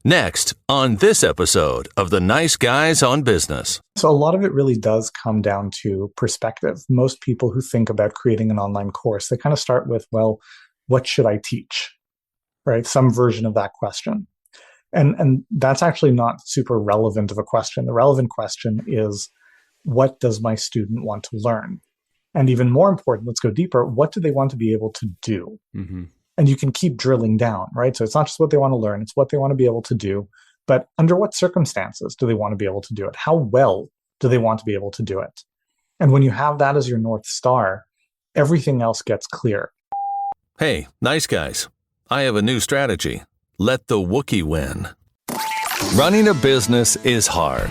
Next, on this episode of The Nice Guys on Business. So a lot of it really does come down to perspective. Most people who think about creating an online course, they kind of start with, well, what should I teach? Right? Some version of that question. And that's actually not super relevant of a question. The relevant question is, what does my student want to learn? And even more important, let's go deeper. What do they want to be able to do? Mm-hmm. And you can keep drilling down, right? So it's not just what they want to learn, it's what they want to be able to do. But under what circumstances do they want to be able to do it? How well do they want to be able to do it? And when you have that as your North Star, everything else gets clear. Hey, nice guys. I have a new strategy. Let the Wookiee win. Running a business is hard.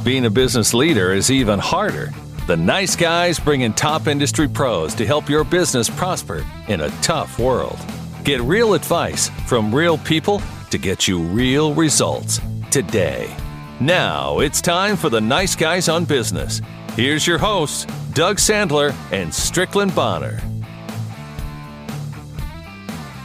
Being a business leader is even harder. The Nice Guys bring in top industry pros to help your business prosper in a tough world. Get real advice from real people to get you real results today. Now it's time for the Nice Guys on Business. Here's your hosts, Doug Sandler and Strickland Bonner.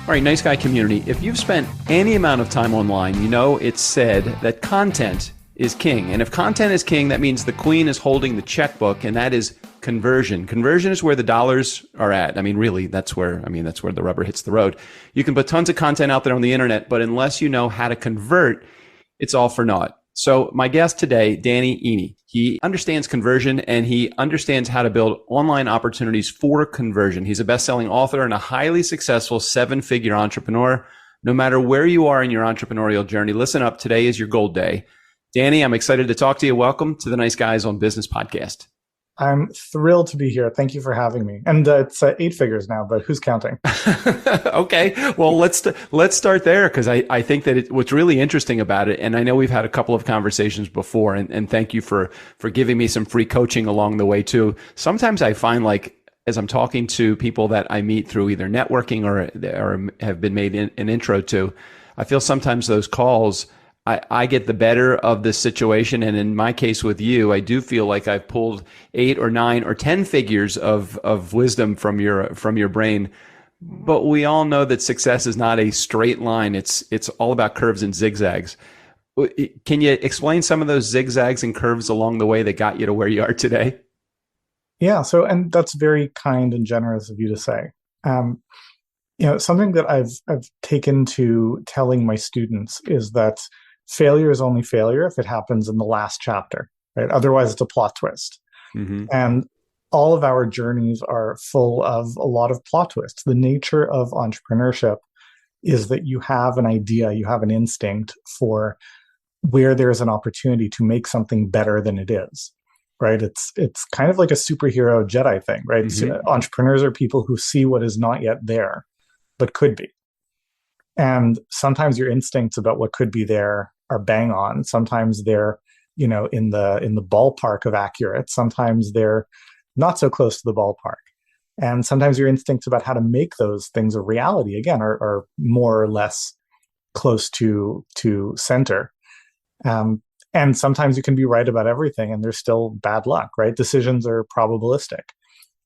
All right, Nice Guy community, if you've spent any amount of time online, you know it's said that content is king. And if content is king, that means the queen is holding the checkbook, and that is conversion. Conversion is where the dollars are at. I mean, really, that's where the rubber hits the road. You can put tons of content out there on the internet, but unless you know how to convert, it's all for naught. So my guest today, Danny Iny, he understands conversion and he understands how to build online opportunities for conversion. He's a best-selling author and a highly successful 7-figure entrepreneur. No matter where you are in your entrepreneurial journey, listen up. Today is your gold day. Danny, I'm excited to talk to you. Welcome to the Nice Guys on Business podcast. I'm thrilled to be here. Thank you for having me. And it's 8 figures now, but who's counting? Okay. Well, let's start there, because I think that what's really interesting about it, and I know we've had a couple of conversations before, and thank you for giving me some free coaching along the way too. Sometimes I find, like, as I'm talking to people that I meet through either networking or have been made an intro to, I feel sometimes those calls, I get the better of this situation. And in my case with you, I do feel like I've pulled 8 or 9 or 10 figures of wisdom from your brain. But we all know that success is not a straight line. It's all about curves and zigzags. Can you explain some of those zigzags and curves along the way that got you to where you are today? Yeah. So, and that's very kind and generous of you to say. Something that I've taken to telling my students is that failure is only failure if it happens in the last chapter, right? Otherwise, it's a plot twist. Mm-hmm. And all of our journeys are full of a lot of plot twists. The nature of entrepreneurship is that you have an idea, you have an instinct for where there's an opportunity to make something better than it is, right? It's kind of like a superhero Jedi thing, right? Mm-hmm. So entrepreneurs are people who see what is not yet there, but could be. And sometimes your instincts about what could be there are bang on. Sometimes they're, in the ballpark of accurate. Sometimes they're not so close to the ballpark. And sometimes your instincts about how to make those things a reality, again, are more or less close to center. And sometimes you can be right about everything and there's still bad luck, right? Decisions are probabilistic.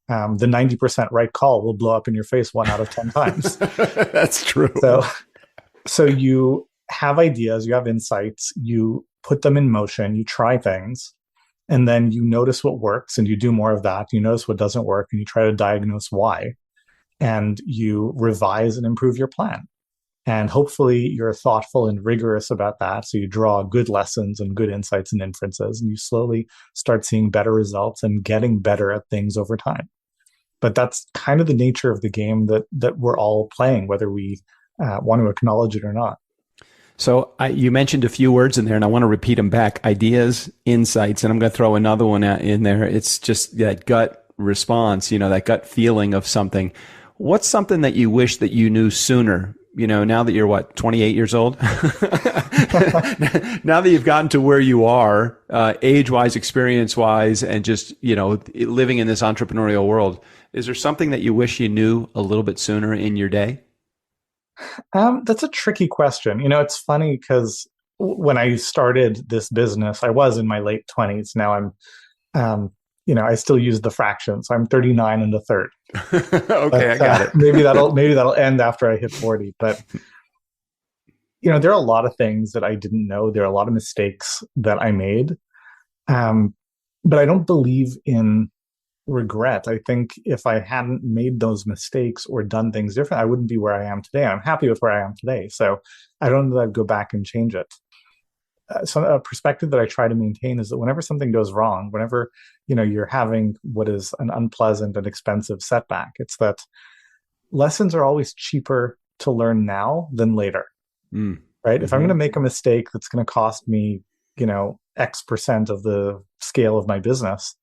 The 90% right call will blow up in your face 1 out of 10 times. That's true. So you have ideas, you have insights, you put them in motion, you try things, and then you notice what works and you do more of that. You notice what doesn't work and you try to diagnose why, and you revise and improve your plan. And hopefully you're thoughtful and rigorous about that. So you draw good lessons and good insights and inferences, and you slowly start seeing better results and getting better at things over time. But that's kind of the nature of the game that we're all playing, whether we want to acknowledge it or not. So you mentioned a few words in there, and I want to repeat them back: ideas, insights, and I'm going to throw another one in there. It's just that gut response, that gut feeling of something. What's something that you wish that you knew sooner? Now that you're 28 years old? Now that you've gotten to where you are, age-wise, experience-wise, and just, living in this entrepreneurial world, is there something that you wish you knew a little bit sooner in your day? That's a tricky question. It's funny because when I started this business, I was in my late 20s. Now I'm, I still use the fractions. So I'm 39 and a third. Okay, I got it. Maybe that'll end after I hit 40. But there are a lot of things that I didn't know. There are a lot of mistakes that I made. But I don't believe in regret. I think if I hadn't made those mistakes or done things different, I wouldn't be where I am today. I'm happy with where I am today. So I don't know that I'd go back and change it. So a perspective that I try to maintain is that whenever something goes wrong, whenever, you're having what is an unpleasant and expensive setback, it's that lessons are always cheaper to learn now than later. Right? Mm-hmm. If I'm going to make a mistake that's going to cost me, X% of the scale of my business,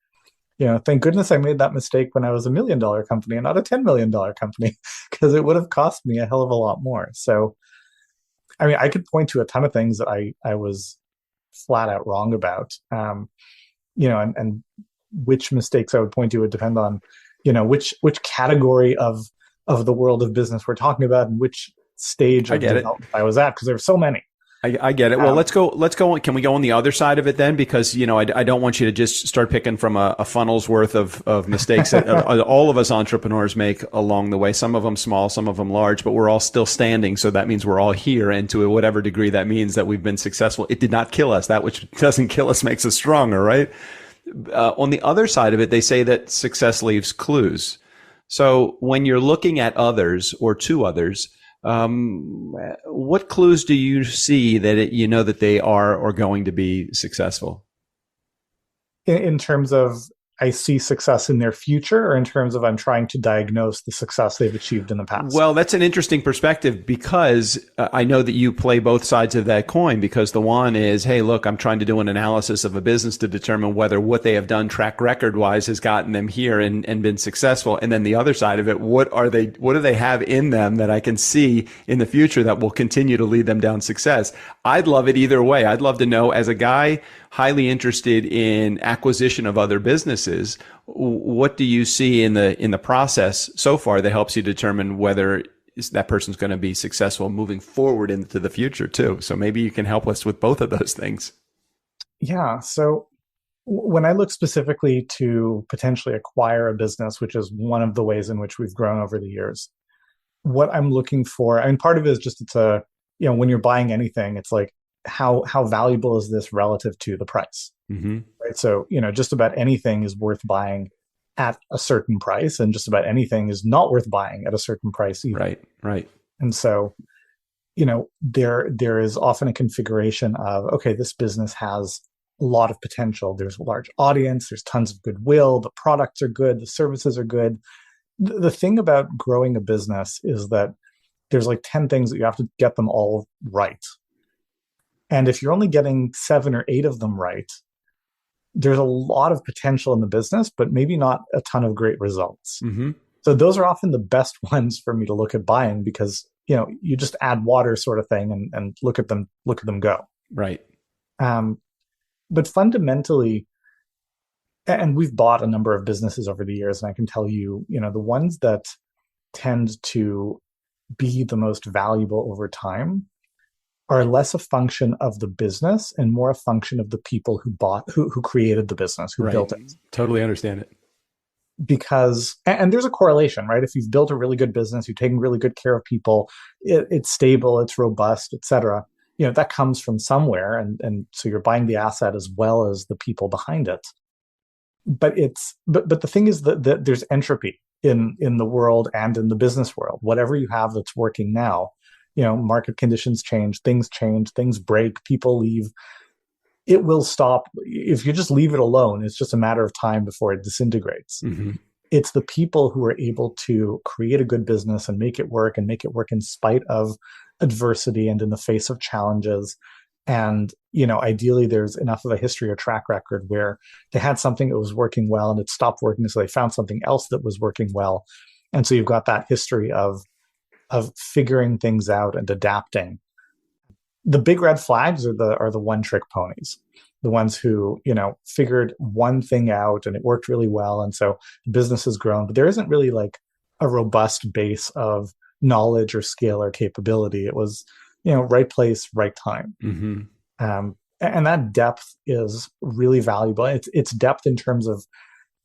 thank goodness I made that mistake when I was $1 million company and not a $10 million company, because it would have cost me a hell of a lot more. So, I mean, I could point to a ton of things that I was flat out wrong about, and which mistakes I would point to would depend on, which category of the world of business we're talking about and which stage of development I was at, because there were so many. I get it. Well, let's go. Can we go on the other side of it then? Because, I don't want you to just start picking from a funnel's worth of mistakes that all of us entrepreneurs make along the way. Some of them small, some of them large, but we're all still standing. So that means we're all here. And to whatever degree that means that we've been successful, it did not kill us. That which doesn't kill us makes us stronger, right? On the other side of it, they say that success leaves clues. So when you're looking at others or to others, what clues do you see that that they are or going to be successful? In terms of I see success in their future, or in terms of I'm trying to diagnose the success they've achieved in the past? Well, that's an interesting perspective, because I know that you play both sides of that coin, because the one is, hey, look, I'm trying to do an analysis of a business to determine whether what they have done track record wise has gotten them here and been successful. And then the other side of it, what do they have in them that I can see in the future that will continue to lead them down success? I'd love it either way. I'd love to know, as a guy highly interested in acquisition of other businesses, what do you see in the process so far that helps you determine whether that person's going to be successful moving forward into the future too? So maybe you can help us with both of those things. Yeah. So when I look specifically to potentially acquire a business, which is one of the ways in which we've grown over the years, what I'm looking for, I mean, part of it is just when you're buying anything, it's like, how valuable is this relative to the price? Mm-hmm. Right. So, just about anything is worth buying at a certain price, and just about anything is not worth buying at a certain price either. Right. And so, there is often a configuration of, okay, this business has a lot of potential. There's a large audience. There's tons of goodwill. The products are good. The services are good. The thing about growing a business is that there's like 10 things that you have to get them all right. And if you're only getting 7 or 8 of them right, there's a lot of potential in the business, but maybe not a ton of great results. Mm-hmm. So those are often the best ones for me to look at buying, because, you just add water sort of thing and look at them go. Right. But fundamentally, and we've bought a number of businesses over the years, and I can tell you, the ones that tend to be the most valuable over time are less a function of the business and more a function of the people who created the business, who built it. Totally understand it. Because, and there's a correlation, right? If you've built a really good business, you're taking really good care of people, it's stable, it's robust, et cetera, that comes from somewhere. And so you're buying the asset as well as the people behind it. But the thing is that there's entropy in the world and in the business world. Whatever you have that's working now, market conditions change, things break, people leave. It will stop. If you just leave it alone, it's just a matter of time before it disintegrates. Mm-hmm. It's the people who are able to create a good business and make it work in spite of adversity and in the face of challenges. And, ideally there's enough of a history or track record where they had something that was working well and it stopped working. So they found something else that was working well. And so you've got that history of figuring things out and adapting. The big red flags are the one-trick ponies, the ones who, figured one thing out and it worked really well. And so the business has grown, but there isn't really like a robust base of knowledge or skill or capability. It was, right place, right time. Mm-hmm. And that depth is really valuable. It's depth in terms of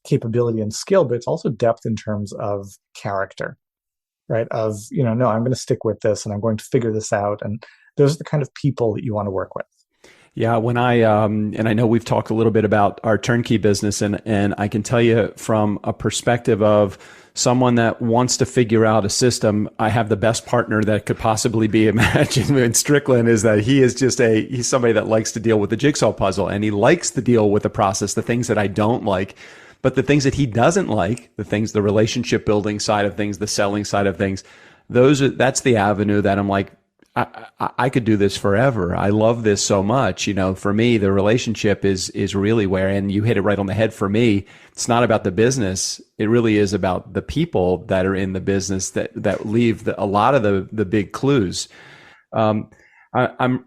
capability and skill, but it's also depth in terms of character. Right? Of, no, I'm going to stick with this and I'm going to figure this out. And those are the kind of people that you want to work with. Yeah, when and I know we've talked a little bit about our turnkey business, and I can tell you from a perspective of someone that wants to figure out a system, I have the best partner that could possibly be imagined in Strickland. Is that he's somebody that likes to deal with the jigsaw puzzle, and he likes to deal with the process, the things that I don't like, but the things that he doesn't like, the relationship building side of things, the selling side of things, that's the avenue that I'm like, I could do this forever. I love this so much. For me, the relationship is really where, and you hit it right on the head for me. It's not about the business. It really is about the people that are in the business that leave a lot of the big clues. I'm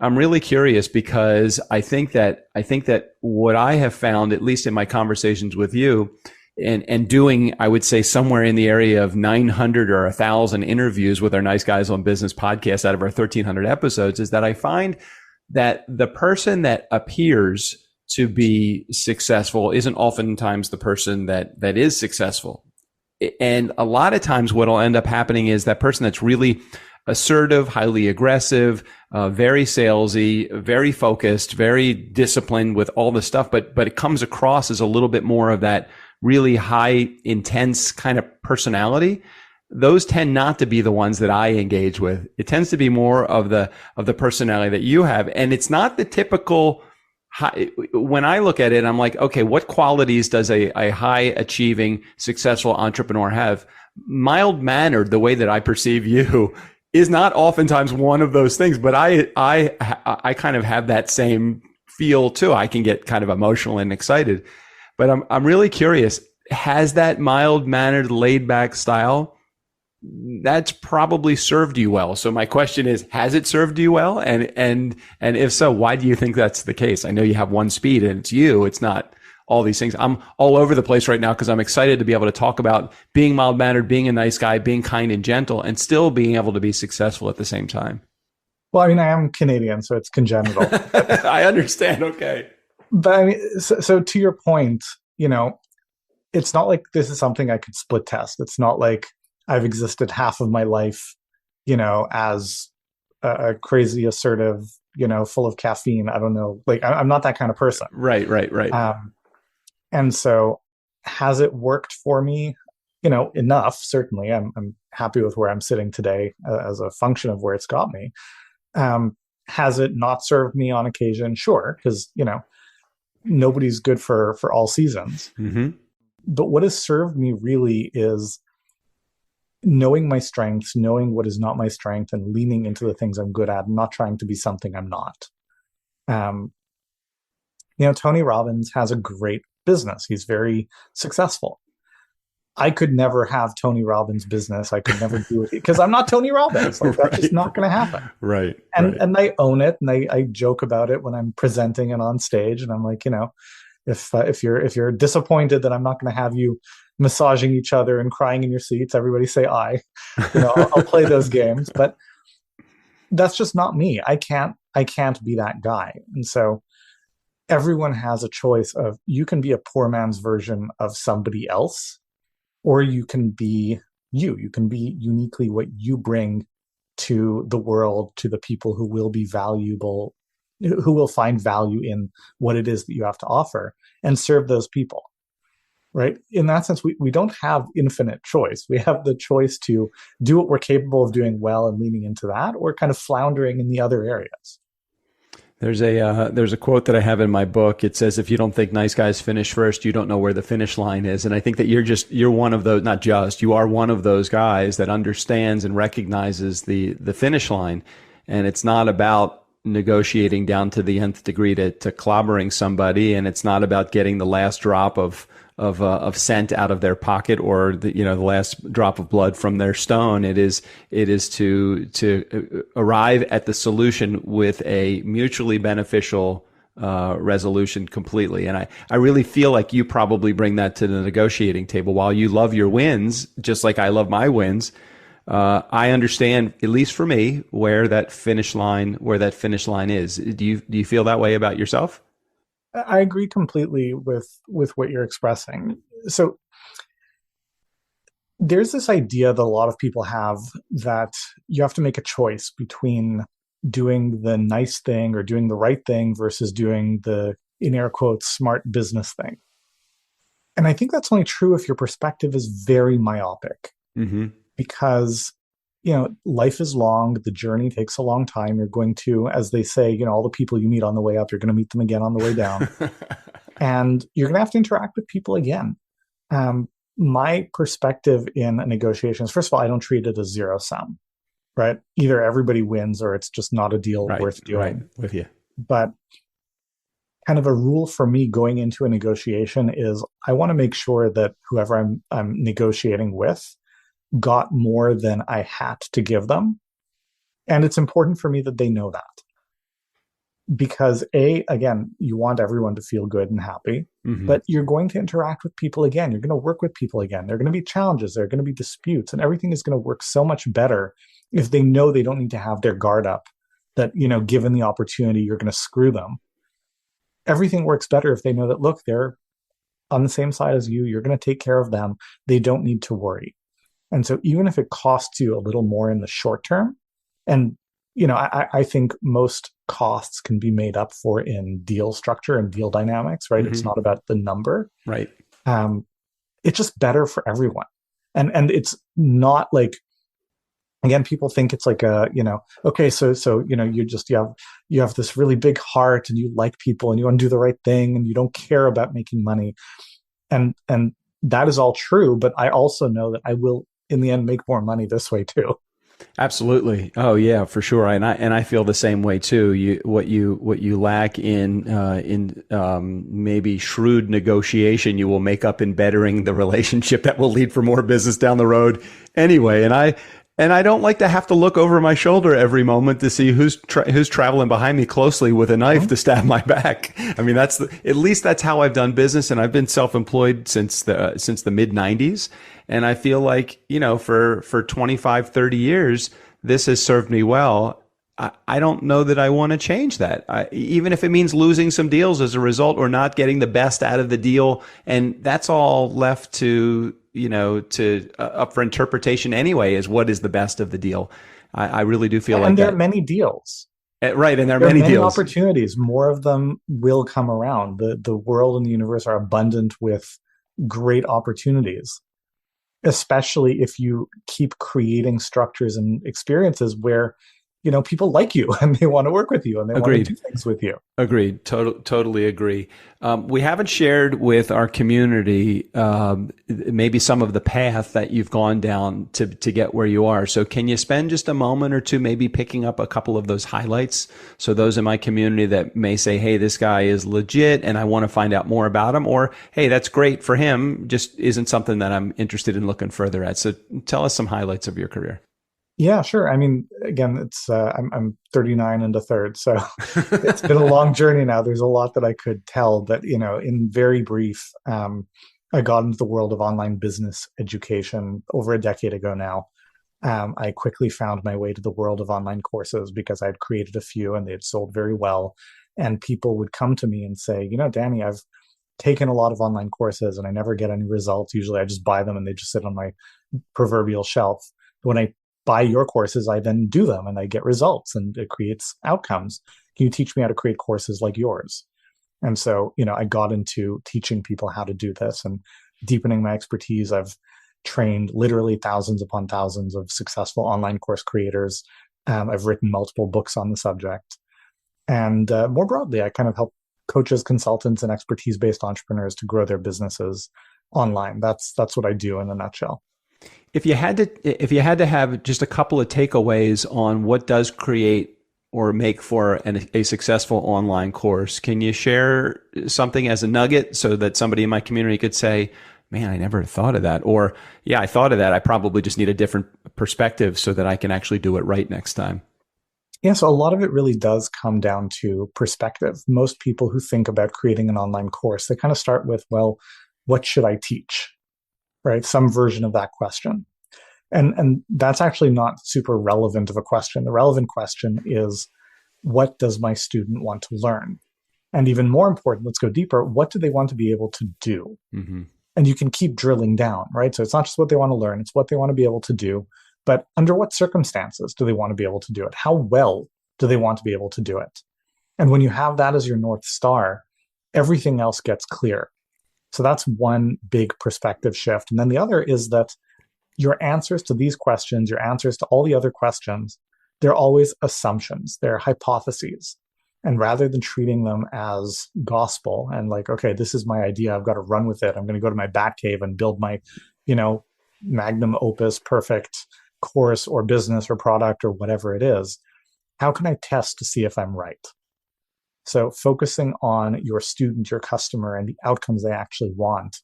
really curious because I think that what I have found, at least in my conversations with you, and doing, I would say, somewhere in the area of 900 or 1,000 interviews with our Nice Guys on Business podcast out of our 1,300 episodes, is that I find that the person that appears to be successful isn't oftentimes the person that is successful. And a lot of times what will end up happening is that person that's really assertive, highly aggressive, very salesy, very focused, very disciplined with all the stuff, but it comes across as a little bit more of that really high, intense kind of personality. Those tend not to be the ones that I engage with. It tends to be more of the personality that you have. And it's not the typical when I look at it, I'm like, okay, what qualities does a high achieving, successful entrepreneur have? Mild mannered, the way that I perceive you, is not oftentimes one of those things, but I kind of have that same feel too. I can get kind of emotional and excited. But I'm really curious, has that mild-mannered, laid-back style, that's probably served you well. So my question is, has it served you well? And if so, why do you think that's the case? I know you have one speed and it's you. It's not all these things. I'm all over the place right now because I'm excited to be able to talk about being mild-mannered, being a nice guy, being kind and gentle, and still being able to be successful at the same time. Well, I mean, I am Canadian, so it's congenital. I understand. Okay. But I mean, so to your point, it's not like this is something I could split test. It's not like I've existed half of my life, as a crazy assertive, full of caffeine. I don't know. Like I'm not that kind of person. Right. And so has it worked for me? Enough, certainly. I'm happy with where I'm sitting today as a function of where it's got me. Has it not served me on occasion? Sure. Because, nobody's good for all seasons. Mm-hmm. But what has served me really is knowing my strengths, knowing what is not my strength, and leaning into the things I'm good at, and not trying to be something I'm not. Tony Robbins has a great business. He's very successful. I could never have Tony Robbins' business. I could never do it because I'm not Tony Robbins. Like, that's just not going to happen. Right. And I own it, and I joke about it when I'm presenting and on stage. And I'm like, if you're disappointed that I'm not going to have you massaging each other and crying in your seats, everybody say I. I'll play those games, but that's just not me. I can't be that guy. And so everyone has a choice of, you can be a poor man's version of somebody else, or you can be you. You can be uniquely what you bring to the world, to the people who will be valuable, who will find value in what it is that you have to offer, and serve those people. Right? In that sense, we don't have infinite choice. We have the choice to do what we're capable of doing well and leaning into that, or kind of floundering in the other areas. There's a quote that I have in my book. It says, if you don't think nice guys finish first, you don't know where the finish line is. And I think that you're one of those, you are one of those guys that understands and recognizes the finish line. And it's not about negotiating down to the nth degree to clobbering somebody. And it's not about getting the last drop of scent out of their pocket, or the last drop of blood from their stone. It is to arrive at the solution with a mutually beneficial resolution completely. And I really feel like you probably bring that to the negotiating table. While you love your wins, just like I love my wins, I understand, at least for me, where that finish line is. Do you feel that way about yourself? I agree completely with what you're expressing. So there's this idea that a lot of people have that you have to make a choice between doing the nice thing or doing the right thing versus doing the, in air quotes, smart business thing. And I think that's only true if your perspective is very myopic, because, life is long. The journey takes a long time. You're going to, as they say, all the people you meet on the way up, you're going to meet them again on the way down. And you're going to have to interact with people again. My perspective in a negotiation is, first of all, I don't treat it as zero sum, right? Either everybody wins or it's just not a deal worth doing. Right, with you. But kind of a rule for me going into a negotiation is I want to make sure that whoever I'm negotiating with got more than I had to give them. And it's important for me that they know that. Because again, you want everyone to feel good and happy, but you're going to interact with people again. You're going to work with people again. There are going to be challenges. There are going to be disputes, and everything is going to work so much better if they know they don't need to have their guard up, that, given the opportunity, you're going to screw them. Everything works better if they know that, look, they're on the same side as you. You're going to take care of them. They don't need to worry. And so even if it costs you a little more in the short term, and I think most costs can be made up for in deal structure and deal dynamics, right? It's not about the number. Right. It's just better for everyone. And it's not like, again, people think it's like okay, so you have this really big heart and you like people and you want to do the right thing and you don't care about making money. And that is all true, but I also know that I will in the end make more money this way too. Absolutely. Oh yeah, for sure. And I feel the same way too. What you lack in maybe shrewd negotiation, you will make up in bettering the relationship that will lead for more business down the road anyway. And I don't like to have to look over my shoulder every moment to see who's traveling behind me closely with a knife to stab my back. I mean, at least that's how I've done business. And I've been self-employed since the mid 90s. And I feel like, for 25, 30 years, this has served me well. I don't know that I want to change that. Even if it means losing some deals as a result or not getting the best out of the deal. And that's all left to up for interpretation anyway, is what is the best of the deal. I really do feel like and there that. are many deals. Right. And there are many deals. Opportunities. More of them will come around. The world and the universe are abundant with great opportunities, especially if you keep creating structures and experiences where people like you and they want to work with you and they want to do things with you. Agreed. Totally agree. We haven't shared with our community maybe some of the path that you've gone down to get where you are. So can you spend just a moment or two maybe picking up a couple of those highlights? So those in my community that may say, hey, this guy is legit and I want to find out more about him, or, hey, that's great for him, just isn't something that I'm interested in looking further at. So tell us some highlights of your career. Yeah, sure. I mean, again, it's I'm 39 and a third, so it's been a long journey now. There's a lot that I could tell, but in very brief, I got into the world of online business education over a decade ago now. I quickly found my way to the world of online courses because I'd created a few and they had sold very well. And people would come to me and say, Danny, I've taken a lot of online courses and I never get any results. Usually I just buy them and they just sit on my proverbial shelf. When I buy your courses, I then do them and I get results and it creates outcomes. Can you teach me how to create courses like yours? And so, I got into teaching people how to do this and deepening my expertise. I've trained literally thousands upon thousands of successful online course creators. I've written multiple books on the subject. And more broadly, I kind of help coaches, consultants, and expertise-based entrepreneurs to grow their businesses online. That's what I do in a nutshell. If you had to have just a couple of takeaways on what does create or make for a successful online course, can you share something as a nugget so that somebody in my community could say, man, I never thought of that, or yeah, I thought of that. I probably just need a different perspective so that I can actually do it right next time. Yeah, so a lot of it really does come down to perspective. Most people who think about creating an online course, they kind of start with, well, what should I teach? Right? Some version of that question. And that's actually not super relevant of a question. The relevant question is, what does my student want to learn? And even more important, let's go deeper. What do they want to be able to do? Mm-hmm. And you can keep drilling down, right? So it's not just what they want to learn, it's what they want to be able to do. But under what circumstances do they want to be able to do it? How well Do they want to be able to do it? And when you have that as your North Star, everything else gets clear. So that's one big perspective shift. And then the other is that your answers to these questions, your answers to all the other questions, they're always assumptions, they're hypotheses. And rather than treating them as gospel and like, okay, this is my idea, I've got to run with it. I'm going to go to my bat cave and build my, magnum opus, perfect course or business or product or whatever it is. How can I test to see if I'm right? So focusing on your student, your customer, and the outcomes they actually want,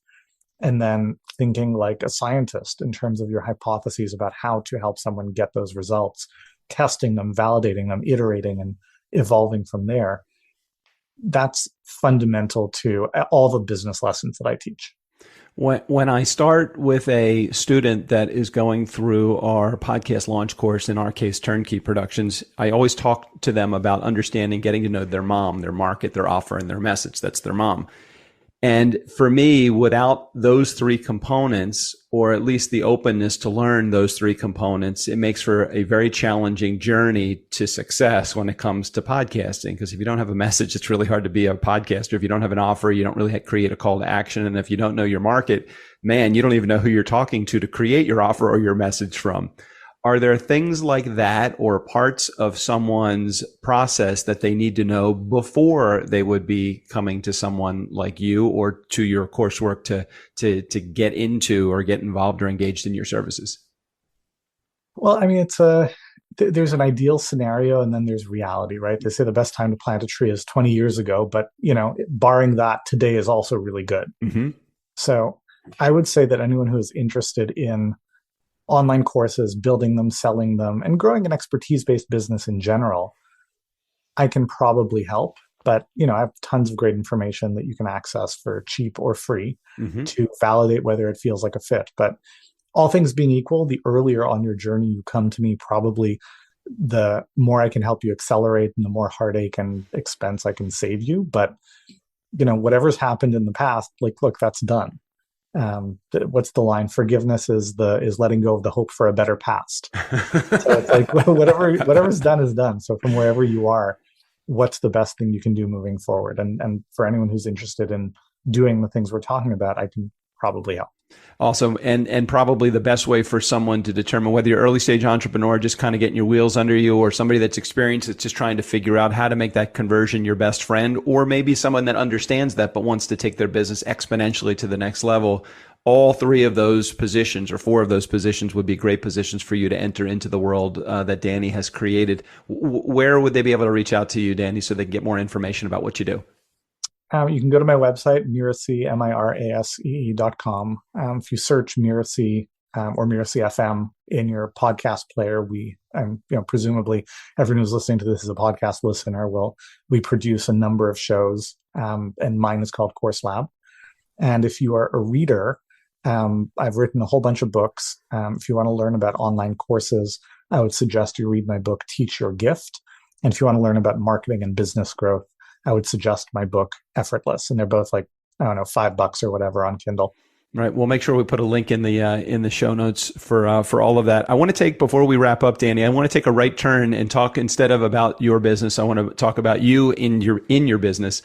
and then thinking like a scientist in terms of your hypotheses about how to help someone get those results, testing them, validating them, iterating, and evolving from there. That's fundamental to all the business lessons that I teach. When I start with a student that is going through our podcast launch course, in our case, TurnKey Productions, I always talk to them about understanding, getting to know their mom, their market, their offer, and their message. That's their mom. And for me, without those three components, or at least the openness to learn those three components, it makes for a very challenging journey to success when it comes to podcasting. Because if you don't have a message, it's really hard to be a podcaster. If you don't have an offer, you don't really create a call to action. And if you don't know your market, man, you don't even know who you're talking to create your offer or your message from. Are there things like that or parts of someone's process that they need to know before they would be coming to someone like you or to your coursework to get into or get involved or engaged in your services? Well, I mean, there's an ideal scenario and then there's reality, right? They say the best time to plant a tree is 20 years ago, but barring that, today is also really good. Mm-hmm. So I would say that anyone who is interested in online courses, building them, selling them, and growing an expertise-based business in general, I can probably help. But, I have tons of great information that you can access for cheap or free to validate whether it feels like a fit. But all things being equal, the earlier on your journey you come to me, probably the more I can help you accelerate and the more heartache and expense I can save you. But, whatever's happened in the past, look, that's done. What's the line? Forgiveness is letting go of the hope for a better past. So it's like whatever's done is done. So from wherever you are, what's the best thing you can do moving forward? And for anyone who's interested in doing the things we're talking about, I can probably help. Awesome. And probably the best way for someone to determine whether you're early stage entrepreneur, just kind of getting your wheels under you, or somebody that's experienced, that's just trying to figure out how to make that conversion your best friend, or maybe someone that understands that but wants to take their business exponentially to the next level. All three of those positions or four of those positions would be great positions for you to enter into the world that Danny has created. Where would they be able to reach out to you, Danny, so they can get more information about what you do? You can go to my website, Mirasee, mirasee.com. If you search Mirasee or Mirasee FM in your podcast player, presumably everyone who's listening to this is a podcast listener. We produce a number of shows, and mine is called Course Lab. And if you are a reader, I've written a whole bunch of books. If you want to learn about online courses, I would suggest you read my book, Teach Your Gift. And if you want to learn about marketing and business growth, I would suggest my book, Effortless. And they're both $5 or whatever on Kindle. Right. We'll make sure we put a link in the show notes for all of that. I want to take, before we wrap up, Danny, I want to take a right turn and talk, instead of about your business, I want to talk about you in your business.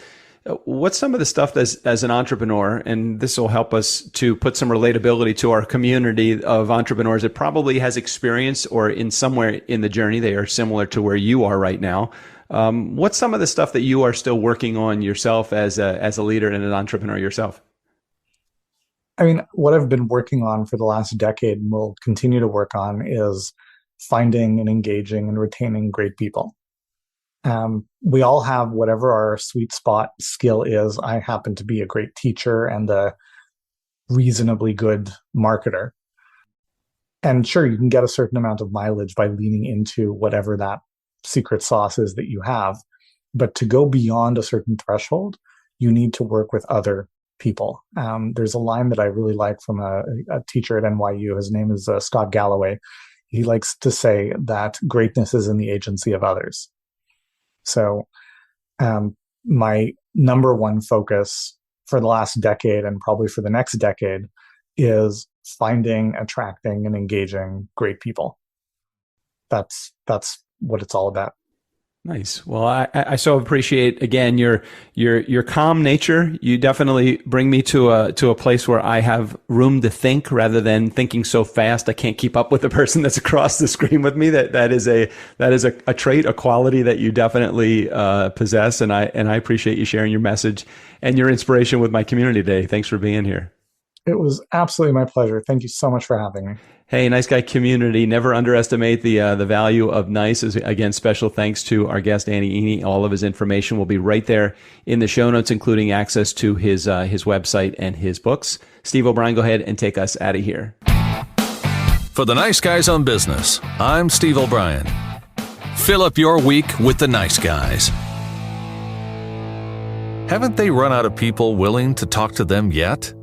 What's some of the stuff as an entrepreneur, and this will help us to put some relatability to our community of entrepreneurs that probably has experience or in somewhere in the journey they are similar to where you are right now. What's some of the stuff that you are still working on yourself as a leader and an entrepreneur yourself? I mean, what I've been working on for the last decade and will continue to work on is finding and engaging and retaining great people. We all have whatever our sweet spot skill is. I happen to be a great teacher and a reasonably good marketer. And sure, you can get a certain amount of mileage by leaning into whatever that secret sauce is that you have. But to go beyond a certain threshold, you need to work with other people. There's a line that I really like from a teacher at NYU. His name is Scott Galloway. He likes to say that greatness is in the agency of others. So my number one focus for the last decade and probably for the next decade is finding, attracting, and engaging great people. That's what it's all about. Nice. Well, I so appreciate, again, your calm nature. You definitely bring me to a place where I have room to think rather than thinking so fast I can't keep up with the person that's across the screen with me. That is a trait, a quality that you definitely possess, and I appreciate you sharing your message and your inspiration with my community today. Thanks for being here. It was absolutely my pleasure. Thank you so much for having me. Hey, Nice Guy community, never underestimate the value of nice. Again, special thanks to our guest, Danny Iny. All of his information will be right there in the show notes, including access to his website and his books. Steve O'Brien, go ahead and take us out of here. For the Nice Guys on Business, I'm Steve O'Brien. Fill up your week with the nice guys. Haven't they run out of people willing to talk to them yet?